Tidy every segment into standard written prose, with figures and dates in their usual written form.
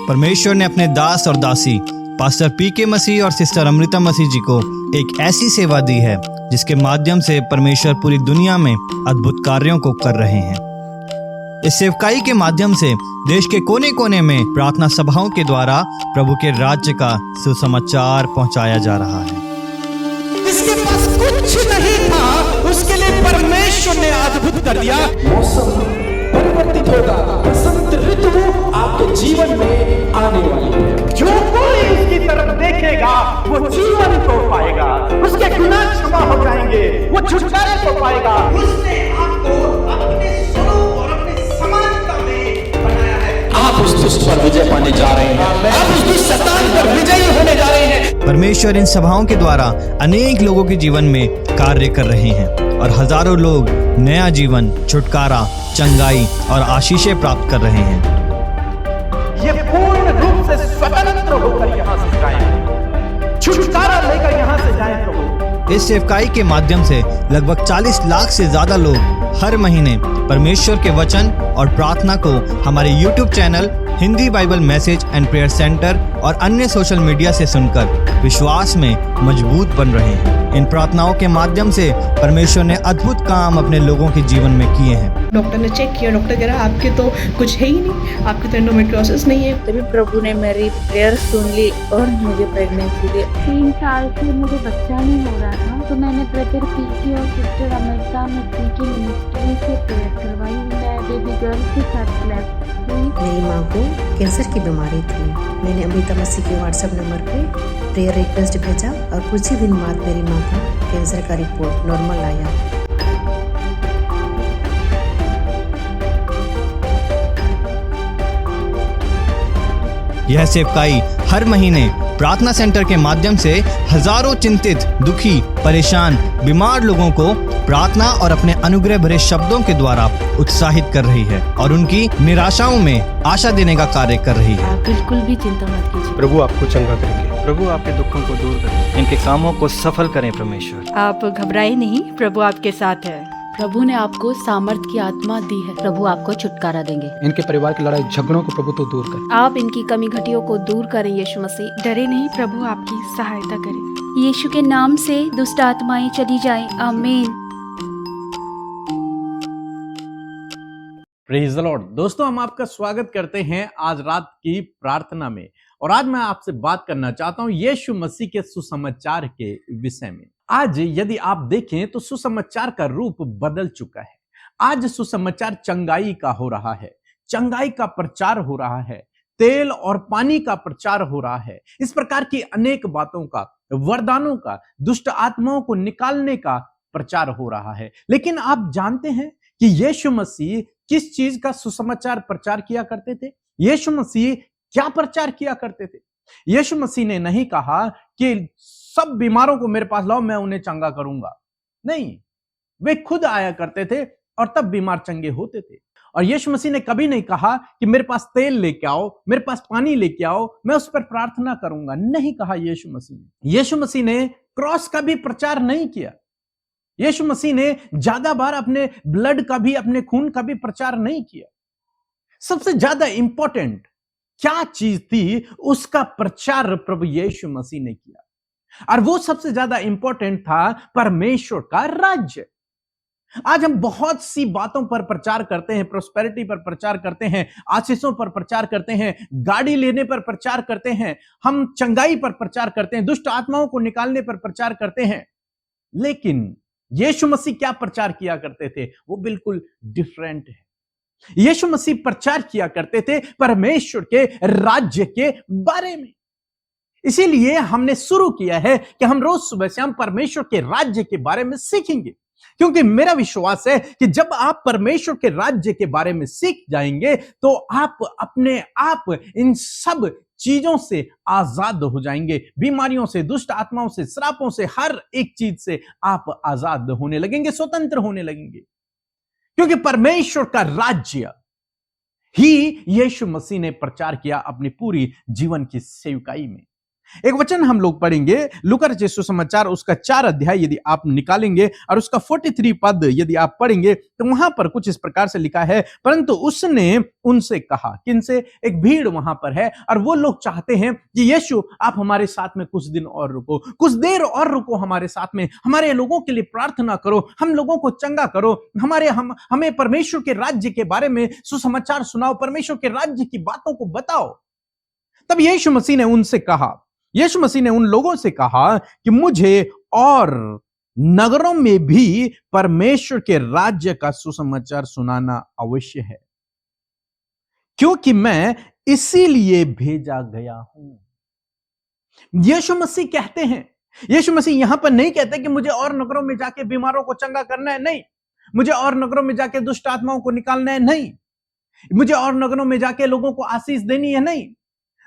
परमेश्वर ने अपने दास और दासी पास्टर पी.के. मसीह और सिस्टर अमृता मसीह जी को एक ऐसी सेवा दी है जिसके माध्यम से परमेश्वर पूरी दुनिया में अद्भुत कार्यों को कर रहे हैं। इस सेवकाई के माध्यम से देश के कोने कोने में प्रार्थना सभाओं के द्वारा प्रभु के राज्य का सुसमाचार पहुंचाया जा रहा है। इसके पास कुछ नहीं था, उसके लिए परमेश्वर ने अद्भुत कर दिया। मौसम परिवर्तित होगा, बसंत ऋतु आपके जीवन में आने वाली है। जो कोई उसकी तरफ देखेगा वो जीवन को पाएगा, उसके गुनाह क्षमा हो जाएंगे, वो छुटकारे को पाएगा। उसने आपको अपने स्वरूप और अपने समानता में बनाया है। आप उस दुष्ट पर विजय पाने जा रहे हैं, आप उस दुष्ट शैतान पर विजयी होने जा रहे हैं। परमेश्वर इन सभाओं के द्वारा अनेक लोगों के जीवन में कार्य कर रहे हैं और हजारों लोग नया जीवन, छुटकारा, चंगाई और आशीषें प्राप्त कर रहे हैं। ये पूर्ण रूप से स्वतंत्र होकर यहाँ से जाएं, छुटकारा लेकर यहाँ से जाएं प्रभु। इस सेवकाई के माध्यम से लगभग 40 लाख से ज्यादा लोग हर महीने परमेश्वर के वचन और प्रार्थना को हमारे YouTube channel Hindi Bible message and prayer centre और अन्य सोशल मीडिया से सुनकर विश्वास में मजबूत बन रहे हैं। इन प्रार्थनाओं के माध्यम से परमेश्वर ने अद्भुत काम अपने लोगों के जीवन में किए हैं। डॉक्टर ने चेक किया, डॉक्टर कह रहा आपके तो कुछ है ही नहीं, आपके तो एंडोमेट्रियोसिस नहीं है। तभी प्रभु ने मेरी प्रेयर सुन ली और मुझे प्रेगनेंसी दी। 3 साल से मुझे बच्चा नहीं हो रहा था, तो मैंने ब्रदर पी.के. और सिस्टर अमृता मसीह की मिनिस्ट्री से प्रेयर करवाई। मैं बेबी गर्ल के साथ ब्लेस्ड हुई। मेरी माँ को कैंसर की बीमारी थी। मैंने अमृता मसीह के व्हाट्सएप नंबर पे प्रेयर रिक्वेस्ट भेजा और कुछ ही दिन बाद मेरी माँ का कैंसर का रिपोर्ट नॉर्मल आया। यह सेवकाई हर महीने प्रार्थना सेंटर के माध्यम से हजारों चिंतित, दुखी, परेशान, बीमार लोगों को प्रार्थना और अपने अनुग्रह भरे शब्दों के द्वारा उत्साहित कर रही है और उनकी निराशाओं में आशा देने का कार्य कर रही है। आप बिल्कुल भी चिंता मत कीजिए, प्रभु आपको चंगा करेंगे। प्रभु आपके दुखों को दूर करें, इनके कामों को सफल करें। परमेश्वर आप घबराए नहीं, प्रभु आपके साथ है। प्रभु ने आपको सामर्थ की आत्मा दी है। प्रभु आपको छुटकारा देंगे। इनके परिवार की लड़ाई झगड़ों को प्रभु तो दूर कर। आप इनकी कमी घटियों को दूर करें यीशु मसीह। डरे नहीं, प्रभु आपकी सहायता करें। यीशु के नाम से दुष्ट आत्माएं चली जाएं। आमीन। Praise the Lord. दोस्तों, हम आपका स्वागत करते हैं आज रात की प्रार्थना में। और आज मैं आपसे बात करना चाहता हूं यीशु मसीह के सुसमाचार के विषय में। आज यदि आप देखें तो सुसमाचार का रूप बदल चुका है। आज सुसमाचार चंगाई का हो रहा है, चंगाई का प्रचार हो रहा है, तेल और पानी का प्रचार हो रहा है। इस प्रकार की अनेक बातों का, वरदानों का, दुष्ट आत्माओं को निकालने का प्रचार हो रहा है। लेकिन आप जानते हैं कि यीशु मसीह किस चीज का सुसमाचार प्रचार किया करते थे? यीशु मसीह क्या प्रचार किया करते थे? यीशु मसीह ने नहीं कहा कि सब बीमारों को मेरे पास लाओ, मैं उन्हें चंगा करूंगा। नहीं, वे खुद आया करते थे और तब बीमार चंगे होते थे। और यीशु मसीह ने कभी नहीं कहा कि मेरे पास तेल लेके आओ, मेरे पास पानी लेके आओ, मैं उस पर प्रार्थना करूंगा। नहीं कहा यीशु मसीह ने। यीशु मसीह ने क्रॉस का भी प्रचार नहीं किया। यीशु मसीह ने ज्यादा बार अपने ब्लड का भी, अपने खून का भी प्रचार नहीं किया। सबसे ज्यादा इंपॉर्टेंट क्या चीज थी, उसका प्रचार प्रभु यीशु मसीह ने किया। और वो सबसे ज्यादा इंपॉर्टेंट था परमेश्वर का राज्य। आज हम बहुत सी बातों पर प्रचार करते हैं, प्रोस्पेरिटी पर प्रचार करते हैं, आशीषों पर प्रचार करते हैं, गाड़ी लेने पर प्रचार करते हैं, हम चंगाई पर प्रचार करते हैं, दुष्ट आत्माओं को निकालने पर प्रचार करते हैं। लेकिन यीशु मसीह क्या प्रचार किया करते थे? वो बिल्कुल डिफरेंट है। यीशु मसीह प्रचार किया करते थे परमेश्वर के राज्य के बारे में। इसीलिए हमने शुरू किया है कि हम रोज सुबह से हम परमेश्वर के राज्य के बारे में सीखेंगे, क्योंकि मेरा विश्वास है कि जब आप परमेश्वर के राज्य के बारे में सीख जाएंगे तो आप अपने आप इन सब चीजों से आजाद हो जाएंगे। बीमारियों से, दुष्ट आत्माओं से, श्रापों से, हर एक चीज से आप आजाद होने लगेंगे, स्वतंत्र होने लगेंगे। क्योंकि परमेश्वर का राज्य ही यीशु मसीह ने प्रचार किया अपनी पूरी जीवन की सेवकाई में। एक वचन हम लोग पढ़ेंगे लूका रचित सुसमाचार उसका 4 अध्याय यदि आप निकालेंगे और उसका 43 पद यदि आप पढ़ेंगे तो वहां पर कुछ इस प्रकार से लिखा है, परंतु उसने उनसे कहा, किनसे? एक भीड़ वहां पर है और वो लोग चाहते हैं कि यीशु आप हमारे साथ में कुछ दिन और रुको, कुछ देर और रुको हमारे साथ में, हमारे लोगों के लिए प्रार्थना करो, हम लोगों को चंगा करो, हमें परमेश्वर के राज्य के बारे में सुसमाचार सुनाओ, परमेश्वर के राज्य की बातों को बताओ। तब यीशु मसीह ने उनसे कहा, यीशु मसीह ने उन लोगों से कहा कि मुझे और नगरों में भी परमेश्वर के राज्य का सुसमाचार सुनाना अवश्य है, क्योंकि मैं इसीलिए भेजा गया हूं। यीशु मसीह कहते हैं, यीशु मसीह यहां पर नहीं कहते कि मुझे और नगरों में जाके बीमारों को चंगा करना है, नहीं। मुझे और नगरों में जाके दुष्ट आत्माओं को निकालना है, नहीं। मुझे और नगरों में जाके लोगों को आशीष देनी है, नहीं।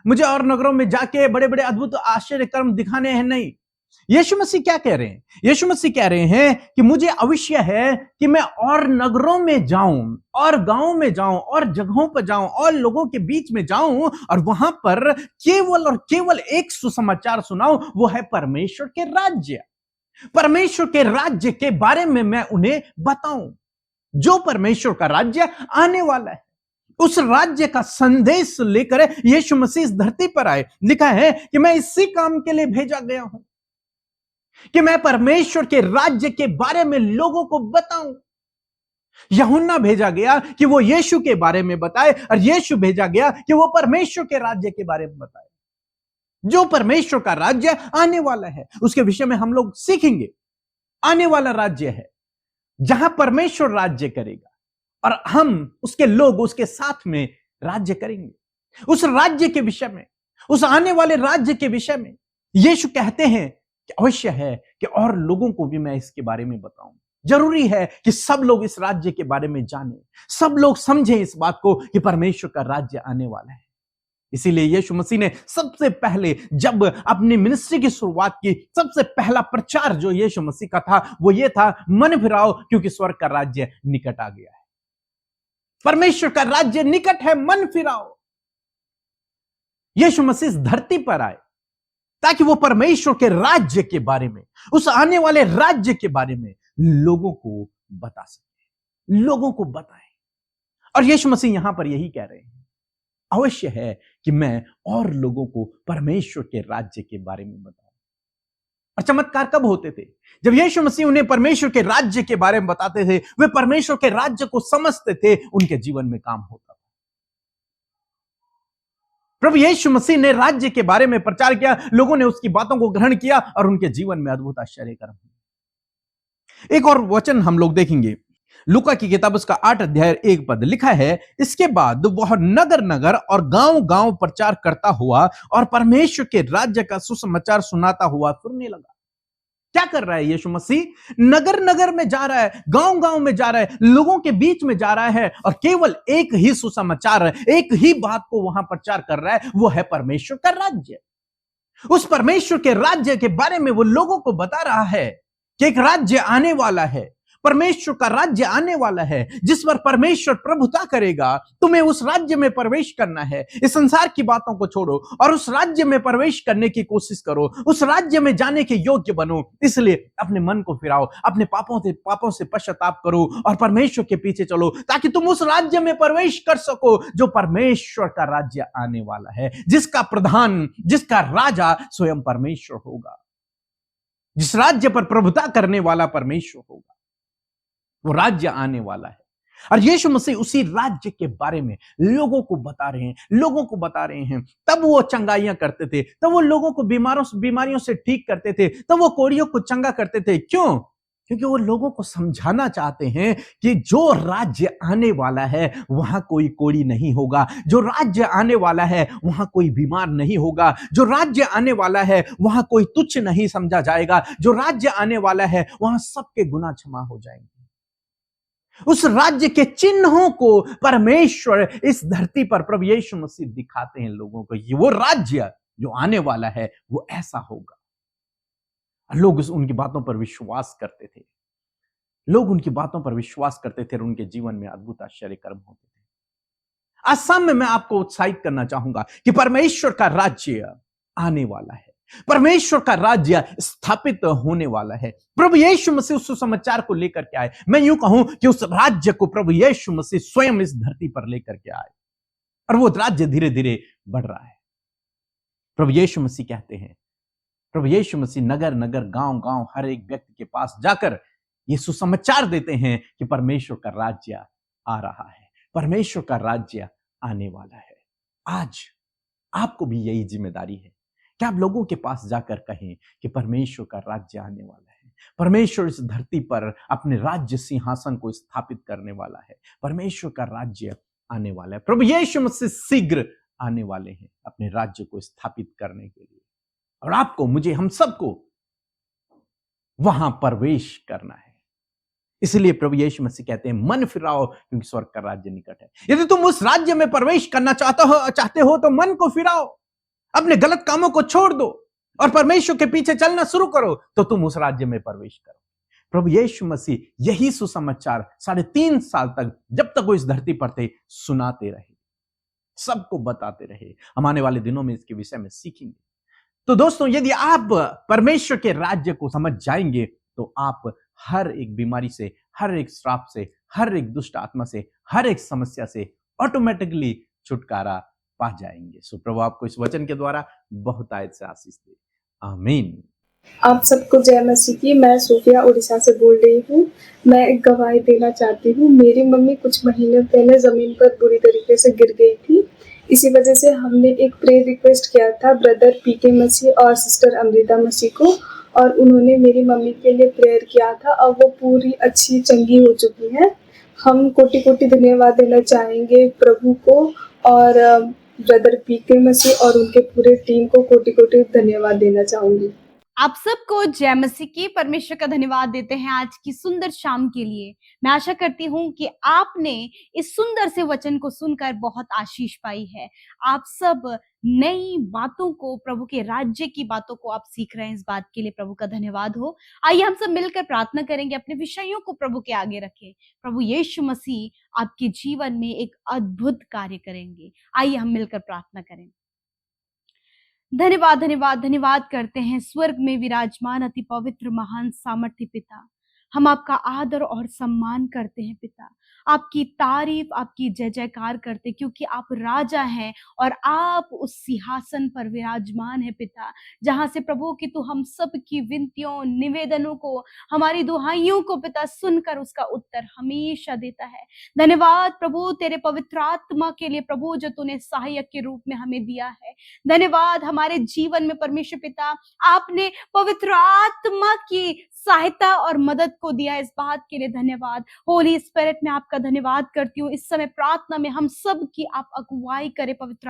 मुझे और नगरों में जाके बड़े बड़े अद्भुत आश्चर्य कर्म दिखाने हैं, नहीं। यीशु मसीह क्या कह रहे हैं? यीशु मसीह कह रहे हैं कि मुझे अवश्य है कि मैं और नगरों में जाऊं और गांवों में जाऊं और जगहों पर जाऊं और लोगों के बीच में जाऊं और वहां पर केवल और केवल एक सुसमाचार सुनाऊं, वो है परमेश्वर के राज्य। परमेश्वर के राज्य के बारे में मैं उन्हें बताऊं, जो परमेश्वर का राज्य आने वाला है। उस राज्य का संदेश लेकर यीशु मसीह इस धरती पर आए। लिखा है कि मैं इसी काम के लिए भेजा गया हूं कि मैं परमेश्वर के राज्य के बारे में लोगों को बताऊं। यूहन्ना भेजा गया कि वो यीशु के बारे में बताए और यीशु भेजा गया कि वो परमेश्वर के राज्य के बारे में बताए। जो परमेश्वर का राज्य आने वाला है उसके विषय में हम लोग सीखेंगे। आने वाला राज्य है जहां परमेश्वर राज्य करेगा और हम उसके लोग उसके साथ में राज्य करेंगे। उस राज्य के विषय में, उस आने वाले राज्य के विषय में यीशु कहते हैं कि अवश्य है कि और लोगों को भी मैं इसके बारे में बताऊं। जरूरी है कि सब लोग इस राज्य के बारे में जानें, सब लोग समझें इस बात को कि परमेश्वर का राज्य आने वाला है। इसीलिए यीशु मसीह ने सबसे पहले जब अपनी मिनिस्ट्री की शुरुआत की, सबसे पहला प्रचार जो यीशु मसीह का था वो ये था, मन फिराओ क्योंकि स्वर्ग का राज्य निकट आ गया है। परमेश्वर का राज्य निकट है, मन फिराओ। यीशु मसीह इस धरती पर आए ताकि वो परमेश्वर के राज्य के बारे में, उस आने वाले राज्य के बारे में लोगों को बता सके, लोगों को बताएं। और यीशु मसीह यहां पर यही कह रहे हैं, अवश्य है कि मैं और लोगों को परमेश्वर के राज्य के बारे में बताऊं। और चमत्कार कब होते थे? जब यीशु मसीह उन्हें परमेश्वर के राज्य के बारे में बताते थे, वे परमेश्वर के राज्य को समझते थे, उनके जीवन में काम होता था। प्रभु यीशु मसीह ने राज्य के बारे में प्रचार किया, लोगों ने उसकी बातों को ग्रहण किया और उनके जीवन में अद्भुत आश्चर्य कर्म हुए। एक और वचन हम लोग देखेंगे, लूका की किताब उसका 8 अध्याय 1 पद लिखा है, इसके बाद वह नगर नगर और गांव गांव प्रचार करता हुआ और परमेश्वर के राज्य का सुसमाचार सुनाता हुआ फिरने लगा। क्या कर रहा है यीशु मसीह? नगर नगर में जा रहा है, गांव गांव में जा रहा है, लोगों के बीच में जा रहा है और केवल एक ही सुसमाचार, एक ही बात को वहां प्रचार कर रहा है, वो है परमेश्वर का राज्य। उस परमेश्वर के राज्य के बारे में वो लोगों को बता रहा है कि एक राज्य आने वाला है, परमेश्वर का राज्य आने वाला है जिस पर परमेश्वर प्रभुता करेगा। तुम्हें उस राज्य में प्रवेश करना है। इस संसार की बातों को छोड़ो और उस राज्य में प्रवेश करने की कोशिश करो, उस राज्य में जाने के योग्य बनो। इसलिए अपने मन को फिराओ, अपने पापों से पश्चाताप करो और परमेश्वर के पीछे चलो ताकि तुम उस राज्य में प्रवेश कर सको जो परमेश्वर का राज्य आने वाला है, जिसका प्रधान, जिसका राजा स्वयं परमेश्वर होगा, जिस राज्य पर प्रभुता करने वाला परमेश्वर होगा। वो राज्य आने वाला है और यीशु मसीह उसी राज्य के बारे में लोगों को बता रहे हैं। तब वो चंगाइयां करते थे, तब वो लोगों को बीमारियों से ठीक करते थे, तब वो कोढ़ियों को चंगा करते थे। क्यों? क्योंकि वो लोगों को समझाना चाहते हैं कि जो राज्य आने वाला है वहां कोई कोढ़ी नहीं होगा, जो राज्य आने वाला है वहां कोई बीमार नहीं होगा, जो राज्य आने वाला है वहां कोई तुच्छ नहीं समझा जाएगा, जो राज्य आने वाला है वहां सबके गुनाह क्षमा हो जाएंगे। उस राज्य के चिन्हों को परमेश्वर इस धरती पर प्रभु यीशु मसीह दिखाते हैं लोगों को। ये वो राज्य जो आने वाला है वो ऐसा होगा। लोग उनकी बातों पर विश्वास करते थे, लोग उनकी बातों पर विश्वास करते थे और उनके जीवन में अद्भुत आश्चर्य कर्म होते थे। आज शाम में मैं आपको उत्साहित करना चाहूंगा कि परमेश्वर का राज्य आने वाला है। परमेश्वर का राज्य स्थापित होने वाला है। प्रभु यीशु मसीह उस सुसमाचार को लेकर के आए। मैं यूं कहूं कि उस राज्य को प्रभु यीशु मसीह स्वयं इस धरती पर लेकर के आए और वो राज्य धीरे धीरे बढ़ रहा है। प्रभु यीशु मसीह कहते हैं, प्रभु यीशु मसीह नगर नगर गांव गांव हर एक व्यक्ति के पास जाकर ये सुसमाचार देते हैं कि परमेश्वर का राज्य आ रहा है, परमेश्वर का राज्य आने वाला है। आज आपको भी यही जिम्मेदारी है कि आप लोगों के पास जाकर कहें कि परमेश्वर का राज्य आने वाला है, परमेश्वर इस धरती पर अपने राज्य सिंहासन को स्थापित करने वाला है, परमेश्वर का राज्य आने वाला है। प्रभु यीशु मसीह शीघ्र आने वाले हैं अपने राज्य को स्थापित करने के लिए, और आपको, मुझे, हम सबको वहां प्रवेश करना है। इसलिए प्रभु यीशु मसीह कहते हैं, मन फिराओ क्योंकि स्वर्ग का राज्य निकट है। यदि तुम उस राज्य में प्रवेश करना चाहते हो तो मन को फिराओ, अपने गलत कामों को छोड़ दो और परमेश्वर के पीछे चलना शुरू करो, तो तुम उस राज्य में प्रवेश करो। प्रभु यीशु मसीह यही सुसमाचार 3.5 साल तक, जब तक वो इस धरती पर थे, सुनाते रहे, सबको बताते रहे। हम आने वाले दिनों में इसके विषय में सीखेंगे। तो दोस्तों, यदि आप परमेश्वर के राज्य को समझ जाएंगे तो आप हर एक बीमारी से, हर एक श्राप से, हर एक दुष्ट आत्मा से, हर एक समस्या से ऑटोमेटिकली छुटकारा पा जाएंगे। सो प्रभु आपको इस वचन के द्वारा बहुत आयत से आशीष दे। आमीन। आप सबको जय मसीह की। मैं सोफिया उड़ीसा से बोल रही हूँ। मैं एक गवाही देना चाहती हूँ। मेरी मम्मी कुछ महीने पहले ज़मीन पर बुरी तरीके से गिर गई थी। इसी वजह से हमने एक प्रेयर रिक्वेस्ट किया था ब्रदर पीके मसीह और सिस्टर अमृता मसीह को, और उन्होंने मेरी मम्मी के लिए प्रेयर किया था और वो पूरी अच्छी चंगी हो चुकी है। हम कोटि कोटि धन्यवाद देना चाहेंगे प्रभु को और ब्रदर पीके मसीह और उनके पूरे टीम को कोटि कोटि धन्यवाद देना चाहूँगी। आप सबको जय मसीह की। परमेश्वर का धन्यवाद देते हैं आज की सुंदर शाम के लिए। मैं आशा करती हूँ कि आपने इस सुंदर से वचन को सुनकर बहुत आशीष पाई है। आप सब नई बातों को, प्रभु के राज्य की बातों को आप सीख रहे हैं। इस बात के लिए प्रभु का धन्यवाद हो। आइए हम सब मिलकर प्रार्थना करेंगे, अपने विषयों को प्रभु के आगे रखें। प्रभु यीशु मसीह आपके जीवन में एक अद्भुत कार्य करेंगे। आइए हम मिलकर प्रार्थना करें। धन्यवाद धन्यवाद धन्यवाद करते हैं स्वर्ग में विराजमान अति पवित्र महान सामर्थ्य पिता। हम आपका आदर और सम्मान करते हैं पिता, आपकी तारीफ, आपकी जय जयकार करते, क्योंकि आप राजा हैं और आप उस सिंहासन पर विराजमान है पिता, जहां से प्रभु कि तू हम सब की विनतियों, निवेदनों को, हमारी दुहाइयों को पिता सुनकर उसका उत्तर हमेशा देता है। धन्यवाद प्रभु तेरे पवित्र आत्मा के लिए प्रभु, जो तूने सहायक के रूप में हमें दिया है। धन्यवाद हमारे जीवन में परमेश्वर पिता, आपने पवित्र आत्मा की सहायता और मदद को दिया। इस बात के लिए धन्यवाद। होली स्पिरिट में आपका धन्यवाद करती हूँ। इस समय प्रार्थना में हम सब की आप अगुवाई करें। पवित्र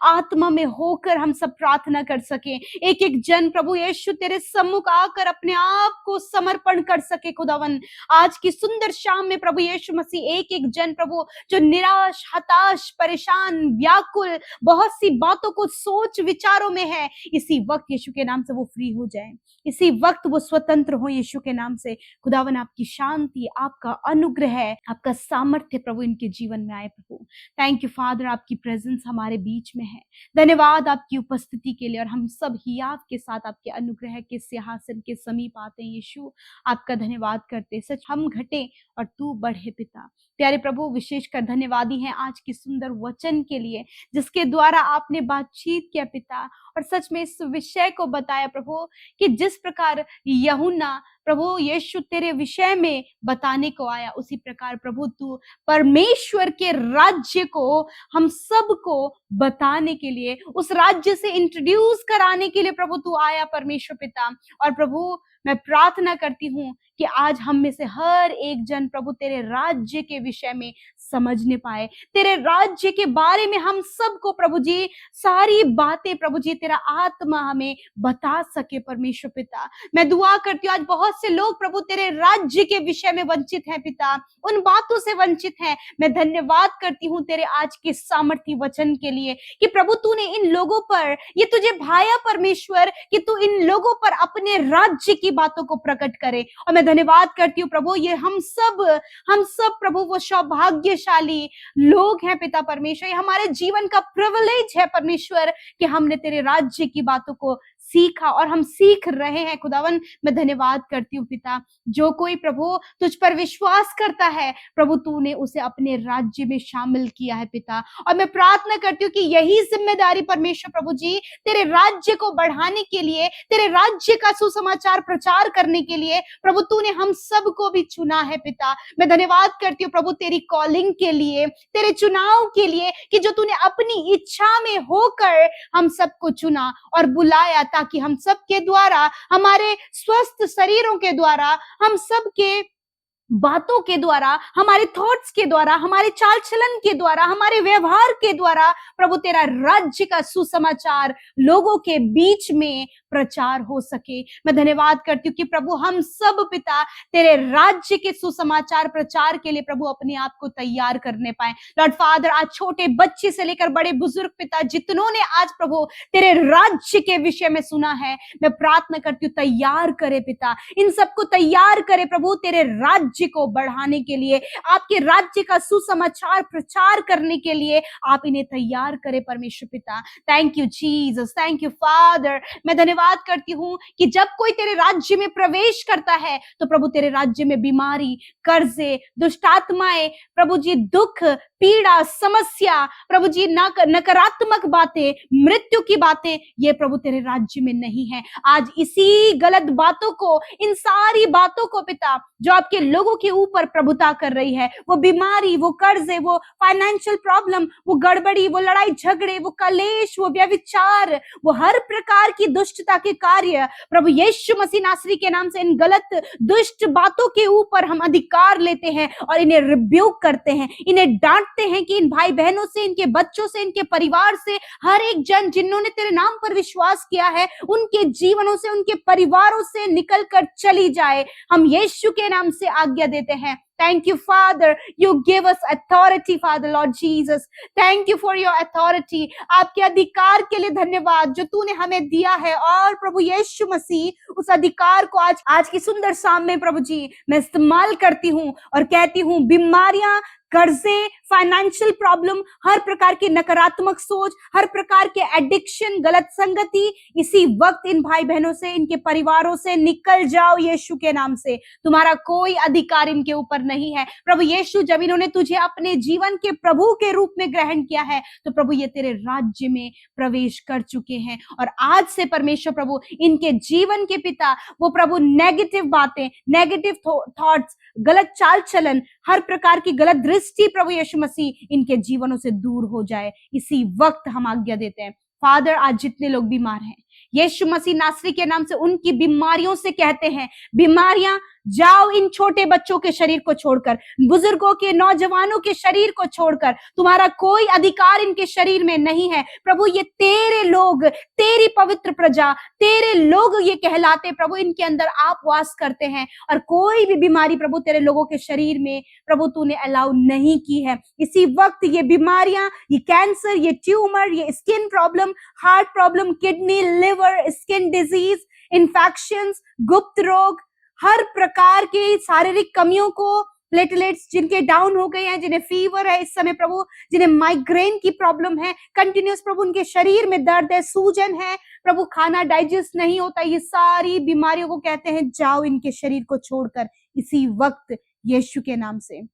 आत्मा में होकर हम सब प्रार्थना कर सके। एक एक जन प्रभु यीशु तेरे सम्मुख आकर अपने आप को समर्पण कर सके। खुदावन आज की सुंदर शाम में प्रभु यीशु मसीह एक एक जन प्रभु जो निराश, हताश, परेशान, व्याकुल, बहुत सी बातों को सोच विचारों में है, इसी वक्त यीशु के नाम से वो फ्री हो जाए, इसी वक्त वो स्वतंत्र हो यीशु के नाम से। खुदावन आपकी शांति, आपका अनुग्रह, आपका सामर्थ्य प्रभु इनके जीवन में आए प्रभु। थैंक यू फादर, आपकी प्रेजेंस हमारे बीच में है। धन्यवाद आपकी उपस्थिति के लिए, और हम सब ही आपके साथ आपके अनुग्रह के सिंहासन के समीप आते हैं यीशु। आपका धन्यवाद करते, सच हम घटे और तू बढ़े पिता। प्यारे प्रभु, विशेषकर धन्यवादी हैं आज की सुंदर वचन के लिए, जिसके द्वारा आपने बातचीत किया पिता, और सच में इस विषय को बताया प्रभु कि जिस प्रकार यूहन्ना प्रभु यीशु तेरे विषय में बताने को आया, उसी प्रकार प्रभु तू परमेश्वर के राज्य को हम सबको बताने के लिए, उस राज्य से इंट्रोड्यूस कराने के लिए प्रभु तू आया परमेश्वर पिता। और प्रभु मैं प्रार्थना करती हूँ कि आज हम में से हर एक जन प्रभु तेरे राज्य के विषय में समझने पाए, तेरे राज्य के बारे में हम सबको प्रभु जी सारी बातें प्रभु जी तेरा आत्मा हमें बता सके परमेश्वर पिता। मैं दुआ करती हूँ आज बहुत से लोग प्रभु तेरे राज्य के विषय में वंचित हैं पिता, उन बातों से वंचित हैं। मैं धन्यवाद करती हूँ तेरे आज के सामर्थ्य वचन के लिए कि प्रभु तूने इन लोगों पर, ये तुझे भाया परमेश्वर कि तू इन लोगों पर अपने राज्य की बातों को प्रकट करे। और मैं धन्यवाद करती हूँ प्रभु, ये हम सब प्रभु वो सौभाग्यशाली लोग हैं पिता परमेश्वर, ये हमारे जीवन का प्रिविलेज है परमेश्वर कि हमने तेरे राज्य की बातों को सीखा और हम सीख रहे हैं खुदावन। मैं धन्यवाद करती हूँ पिता, जो कोई प्रभु तुझ पर विश्वास करता है प्रभु तूने उसे अपने राज्य में शामिल किया है पिता। और मैं प्रार्थना करती हूँ कि यही जिम्मेदारी परमेश्वर प्रभु जी तेरे राज्य को बढ़ाने के लिए, तेरे राज्य का सुसमाचार प्रचार करने के लिए प्रभु तूने हम सबको भी चुना है पिता। मैं धन्यवाद करती हूँ प्रभु तेरी कॉलिंग के लिए, तेरे चुनाव के लिए, कि जो तूने अपनी इच्छा में होकर हम सबको चुना और बुलाया, ताकि हम सबके द्वारा, हमारे स्वस्थ शरीरों के द्वारा, हम सबके बातों के द्वारा, हमारे थॉट्स के द्वारा, हमारे चाल चलन के द्वारा, हमारे व्यवहार के द्वारा प्रभु तेरा राज्य का सुसमाचार लोगों के बीच में प्रचार हो सके। मैं धन्यवाद करती हूँ कि प्रभु हम सब पिता तेरे राज्य के सुसमाचार प्रचार के लिए प्रभु अपने आप को तैयार करने पाए। लॉर्ड फादर, आज छोटे बच्चे से लेकर बड़े बुजुर्ग पिता जितनों ने आज प्रभु तेरे राज्य के विषय में सुना है, मैं प्रार्थना करती हूँ तैयार करे पिता, इन सबको तैयार करे प्रभु तेरे राज्य को बढ़ाने के लिए, आपके राज्य का सुसमाचार प्रचार करने के लिए आप इन्हें तैयार करें परमेश्वर पिता। Thank you Jesus, thank you father. मैं धन्यवाद करती हूँ कि जब कोई तेरे राज्य में प्रवेश करता है तो प्रभु तेरे राज्य में बीमारी, कर्जे, दुष्ट आत्माएं, प्रभु जी दुख, पीड़ा, समस्या, प्रभु जी नकारात्मक बातें, मृत्यु की बातें, ये प्रभु तेरे राज्य में नहीं है। आज इसी गलत बातों को, इन सारी बातों को पिता जो आपके लोगों के ऊपर प्रभुता कर रही है, वो बीमारी, वो कर्जे, वो फाइनेंशियल प्रॉब्लम, वो गड़बड़ी, वो लड़ाई झगड़े, वो कलेश, वो व्यभिचार, वो हर प्रकार की दुष्टता के कार्य, प्रभु यीशु मसीह नासरी के नाम से इन गलत दुष्ट बातों के ऊपर हम अधिकार लेते हैं और इन्हें रिब्यूक करते हैं, इन्हें डांटते हैं कि इन भाई बहनों से, इनके बच्चों से, इनके परिवार से, हर एक जन जिन्होंने तेरे नाम पर विश्वास किया है, उनके जीवनों से, उनके परिवारों से निकल कर चली जाए। हम यीशु के नाम से आज्ञा देते हैं। Thank you, Father. You give us authority, Father, Lord Jesus. Thank you for your authority. आपके अधिकार के लिए धन्यवाद जो तूने हमें दिया है। और प्रभु यीशु मसीह उस अधिकार को आज की सुंदर शाम में प्रभु जी मैं इस्तेमाल करती हूँ और कहती हूँ, बीमारियां, कर्जे, फाइनेंशियल प्रॉब्लम, हर प्रकार की नकारात्मक सोच, हर प्रकार के एडिक्शन, गलत संगति, इसी वक्त इन भाई बहनों से, इनके परिवारों से निकल जाओ यीशु के नाम से। तुम्हारा कोई अधिकार इनके ऊपर नहीं है। प्रभु यीशु, जब इन्होंने तुझे अपने जीवन के प्रभु के रूप में ग्रहण किया है तो प्रभु ये तेरे राज्य में प्रवेश कर चुके हैं। और आज से परमेश्वर प्रभु इनके जीवन के पिता वो प्रभु नेगेटिव बातें, नेगेटिव थॉट्स, गलत चाल चलन, हर प्रकार की गलत दृष्टि प्रभु यीशु मसीह इनके जीवनों से दूर हो जाए। इसी वक्त हम आज्ञा देते हैं। फादर, आज जितने लोग बीमार हैं यीशु मसीह नासरी के नाम से उनकी बीमारियों से कहते हैं, बीमारियां जाओ इन छोटे बच्चों के शरीर को छोड़कर, बुजुर्गों के, नौजवानों के शरीर को छोड़कर, तुम्हारा कोई अधिकार इनके शरीर में नहीं है। प्रभु ये तेरे लोग, तेरी पवित्र प्रजा, तेरे लोग ये कहलाते प्रभु, इनके अंदर आप वास करते हैं और कोई भी बीमारी प्रभु तेरे लोगों के शरीर में प्रभु तूने अलाउ नहीं की है। इसी वक्त ये बीमारियां, ये कैंसर, ये ट्यूमर, ये skin problem, heart problem, kidney, liver, skin disease, infections, गुप्त रोग, हर प्रकार की शारीरिक कमियों को, प्लेटलेट्स जिनके डाउन हो गए हैं, जिन्हें फीवर है इस समय प्रभु, जिन्हें माइग्रेन की प्रॉब्लम है, कंटिन्यूस प्रभु उनके शरीर में दर्द है, सूजन है, प्रभु खाना डाइजेस्ट नहीं होता, ये सारी बीमारियों को कहते हैं जाओ इनके शरीर को छोड़कर इसी वक्त यीशु के नाम से।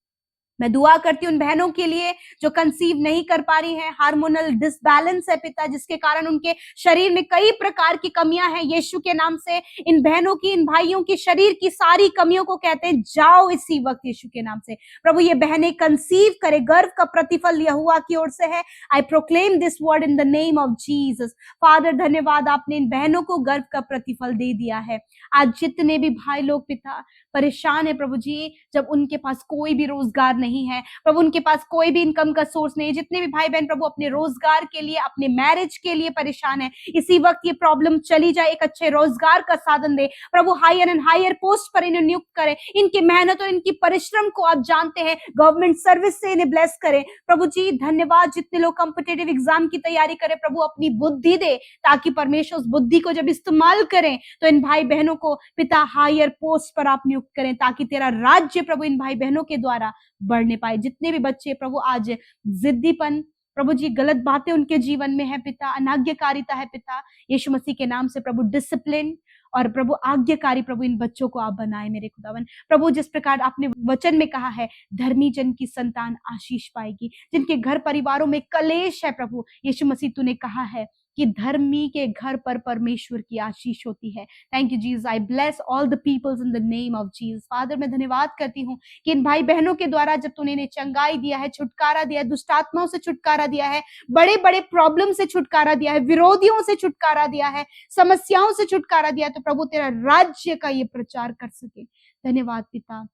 मैं दुआ करती हूँ उन बहनों के लिए जो कंसीव नहीं कर पा रही हैं, हार्मोनल डिसबैलेंस है पिता, जिसके कारण उनके शरीर में कई प्रकार की कमियां हैं। यीशु के नाम से इन बहनों की, इन भाइयों की शरीर की सारी कमियों को कहते हैं जाओ इसी वक्त यीशु के नाम से। प्रभु ये बहनें कंसीव करे, गर्भ का प्रतिफल यहोवा की ओर से है। I proclaim this word in the name of Jesus. Father धन्यवाद, आपने इन बहनों को गर्भ का प्रतिफल दे दिया है। आज जितने भी भाई लोग पिता परेशान है प्रभु जी, जब उनके पास कोई भी रोजगार नहीं है प्रभु, उनके पास कोई भी इनकम का सोर्स नहीं है, जितने भी भाई बहन प्रभु अपने रोजगार के लिए, अपने मैरिज के लिए परेशान है, इसी वक्त ये प्रॉब्लम चली जाए, एक अच्छे रोजगार का साधन दे प्रभु, हायर एंड हायर पोस्ट पर इन्हें नियुक्त करें, इनकी मेहनत और इनकी परिश्रम को आप जानते हैं, गवर्नमेंट सर्विस से इन्हें ब्लेस करें प्रभु जी। धन्यवाद, जितने लोग कॉम्पिटिटिव एग्जाम की तैयारी करें प्रभु अपनी बुद्धि दे, ताकि परमेश्वर उस बुद्धि को जब इस्तेमाल करें तो इन भाई बहनों को पिता हायर पोस्ट पर आप नियुक्त करें, ताकि तेरा राज्य प्रभु इन भाई बहनों के द्वारा बढ़ने पाए। जितने भी बच्चे प्रभु आज जिद्दीपन, प्रभु जी गलत बातें उनके जीवन में है पिता, अनाज्ञाकारिता है पिता, यीशु मसीह के नाम से प्रभु डिसिप्लिन और प्रभु आज्ञाकारी प्रभु इन बच्चों को आप बनाए मेरे खुदावन। प्रभु जिस प्रकार आपने वचन में कहा है धर्मी जन की संतान आशीष पाएगी, जिनके घर परिवारों में कलेश है प्रभु यीशु मसीह तूने कहा है कि धर्मी के घर पर परमेश्वर की आशीष होती है। Thank you Jesus, I bless all the peoples in the name of Jesus. Father मैं धन्यवाद करती हूँ कि इन भाई बहनों के द्वारा जब तूने इन्हें चंगाई दिया है, छुटकारा दिया है, दुष्ट आत्माओं से छुटकारा दिया है, बड़े बड़े प्रॉब्लम से छुटकारा दिया है, विरोधियों से छुटकारा दिया है, समस्याओं से छुटकारा दिया है, तो प्रभु तेरा राज्य का ये प्रचार कर सके। धन्यवाद पिता,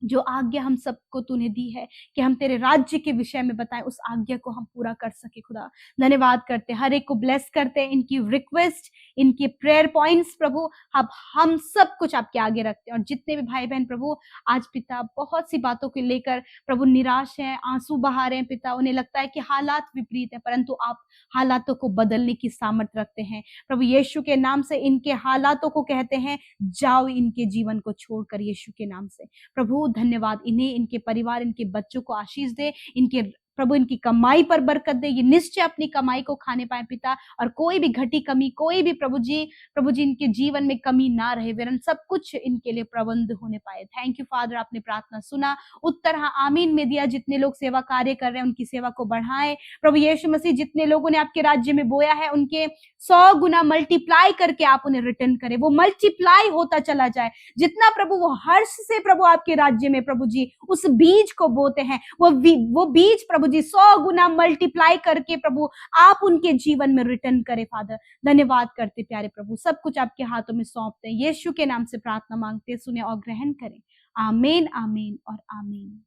जो आज्ञा हम सबको तूने दी है कि हम तेरे राज्य के विषय में बताएं, उस आज्ञा को हम पूरा कर सके खुदा। धन्यवाद करते, हर एक को ब्लेस करते हैं, इनकी रिक्वेस्ट, इनके प्रेयर पॉइंट्स प्रभु अब हम सब कुछ आपके आगे रखते हैं। और जितने भी भाई बहन प्रभु आज पिता बहुत सी बातों को लेकर प्रभु निराश हैं, आंसू बहा रहे हैं पिता, उन्हें लगता है कि हालात विपरीत है, परंतु आप हालातों को बदलने की सामर्थ्य रखते हैं प्रभु। यीशु के नाम से इनके हालातों को कहते हैं जाओ, इनके जीवन को छोड़कर यीशु के नाम से प्रभु। धन्यवाद, इन्हें, इनके परिवार, इनके बच्चों को आशीष दे, इनके प्रभु इनकी कमाई पर बरकत दे, ये निश्चय अपनी कमाई को खाने पाए पिता, और कोई भी घटी कमी, कोई भी प्रभु जी इनके जीवन में कमी ना रहे, वरन सब कुछ इनके लिए प्रबंध होने पाए। थैंक यू फादर, आपने प्रार्थना सुना, उत्तर हाँ आमीन में दिया। जितने लोग सेवा कार्य कर रहे हैं उनकी सेवा को बढ़ाएं प्रभु यीशु मसीह। जितने लोगों ने आपके राज्य में बोया है उनके 100 गुना मल्टीप्लाई करके आप उन्हें रिटर्न करें, वो मल्टीप्लाई होता चला जाए। जितना प्रभु वो हर्ष से प्रभु आपके राज्य में प्रभु जी उस बीज को बोते हैं, वो बीज प्रभु जी 100 गुना मल्टीप्लाई करके प्रभु आप उनके जीवन में रिटर्न करें फादर। धन्यवाद करते प्यारे प्रभु, सब कुछ आपके हाथों में सौंपते हैं, यीशु के नाम से प्रार्थना मांगते, सुने और ग्रहण करें। आमीन, आमीन और आमीन।